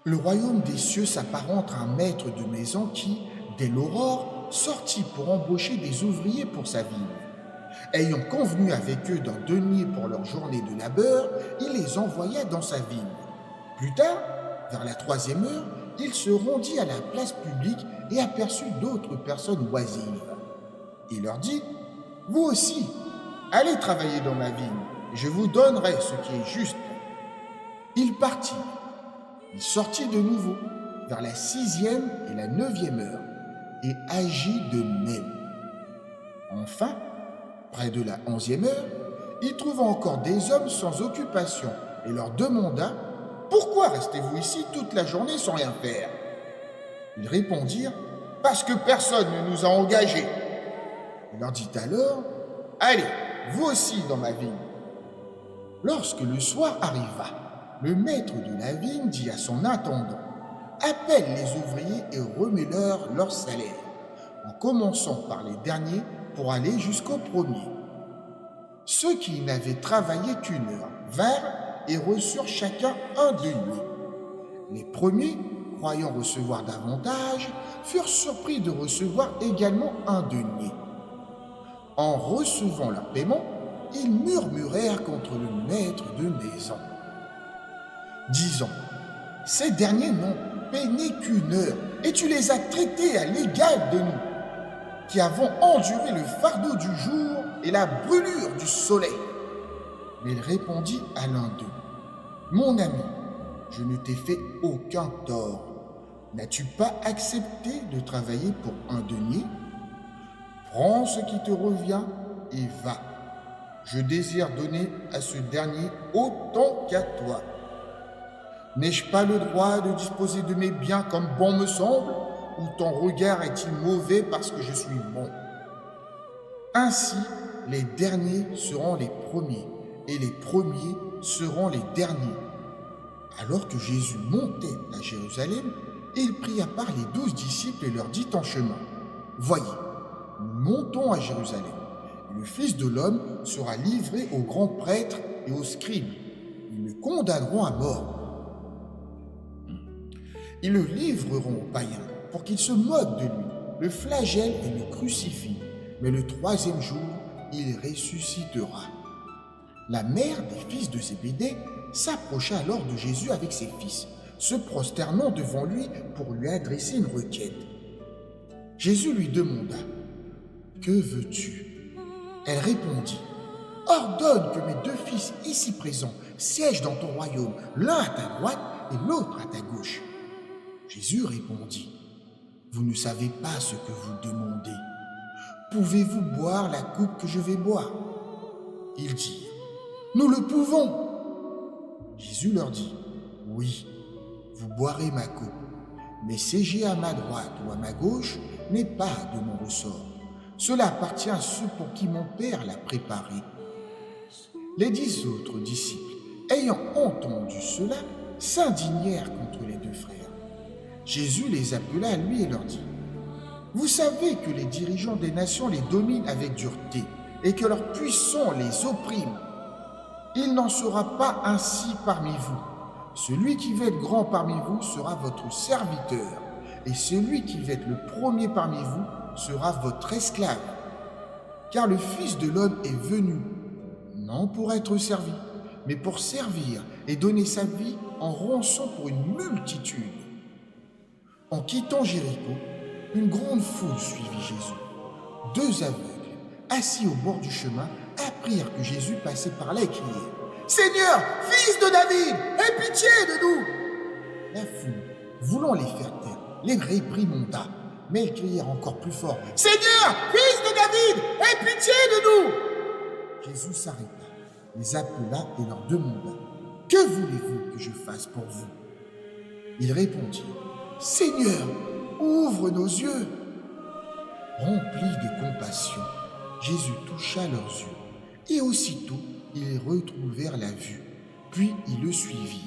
Le royaume des cieux s'apparente à un maître de maison qui, dès l'aurore, sortit pour embaucher des ouvriers pour sa ville. Ayant convenu avec eux d'un denier pour leur journée de labeur, il les envoya dans sa ville. Plus tard, vers la troisième heure, il se rendit à la place publique et aperçut d'autres personnes oisives. Il leur dit, vous aussi, allez travailler dans ma vigne, et je vous donnerai ce qui est juste. Il partit. Il sortit de nouveau, vers la sixième et la neuvième heure, et agit de même. Enfin, près de la 11e heure, il trouva encore des hommes sans occupation et leur demanda « Pourquoi restez-vous ici toute la journée sans rien faire ?» Ils répondirent « Parce que personne ne nous a engagés. » Il leur dit alors « Allez, vous aussi dans ma vigne. » Lorsque le soir arriva, le maître de la vigne dit à son intendant « Appelle les ouvriers et remets-leur leur salaire, en commençant par les derniers pour aller jusqu'aux premiers. » Ceux qui n'avaient travaillé qu'une heure vinrent et reçurent chacun un denier. Les premiers, croyant recevoir davantage, furent surpris de recevoir également un denier. En recevant leur paiement, ils murmurèrent contre le maître de maison, disant « Ces derniers n'ont peiné qu'une heure, et tu les as traités à l'égal de nous, qui avons enduré le fardeau du jour et la brûlure du soleil. » Mais il répondit à l'un d'eux, « Mon ami, je ne t'ai fait aucun tort. N'as-tu pas accepté de travailler pour un denier? Prends ce qui te revient et va. Je désire donner à ce dernier autant qu'à toi. N'ai-je pas le droit de disposer de mes biens comme bon me semble, ou ton regard est-il mauvais parce que je suis bon? Ainsi, les derniers seront les premiers, et les premiers seront les derniers. » Alors que Jésus montait à Jérusalem, il prit à part les 12 disciples et leur dit en chemin, « Voyez, nous montons à Jérusalem, et le Fils de l'homme sera livré aux grands prêtres et aux scribes. Ils le condamneront à mort. Ils le livreront aux païens pour qu'ils se moquent de lui, le flagellent et le crucifient. Mais le troisième jour, il ressuscitera. » La mère des fils de Zébédée s'approcha alors de Jésus avec ses fils, se prosternant devant lui pour lui adresser une requête. Jésus lui demanda « Que veux-tu » Elle répondit « Ordonne que mes 2 fils ici présents siègent dans ton royaume, l'un à ta droite et l'autre à ta gauche. » Jésus répondit « Vous ne savez pas ce que vous demandez. Pouvez-vous boire la coupe que je vais boire ?» Ils dirent « Nous le pouvons. » Jésus leur dit « Oui, vous boirez ma coupe, mais siéger à ma droite ou à ma gauche n'est pas de mon ressort. Cela appartient à ceux pour qui mon Père l'a préparé. » Les 10 autres disciples, ayant entendu cela, s'indignèrent contre les 2 frères. Jésus les appela à lui et leur dit « Vous savez que les dirigeants des nations les dominent avec dureté et que leurs puissants les oppriment. Il n'en sera pas ainsi parmi vous. Celui qui veut être grand parmi vous sera votre serviteur, et celui qui veut être le premier parmi vous sera votre esclave. Car le Fils de l'homme est venu, non pour être servi, mais pour servir et donner sa vie en rançon pour une multitude. » En quittant Jéricho, une grande foule suivit Jésus. 2 aveugles, assis au bord du chemin, apprirent que Jésus passait par là et criaient « Seigneur, fils de David, aie pitié de nous !» La foule, voulant les faire taire, les réprimanda, mais ils crièrent encore plus fort « Seigneur, fils de David, aie pitié de nous !» Jésus s'arrêta, les appela et leur demanda « Que voulez-vous que je fasse pour vous ?» Ils répondirent « Seigneur, ouvre nos yeux !» Rempli de compassion, Jésus toucha leurs yeux, et aussitôt ils retrouvèrent la vue, puis ils le suivirent.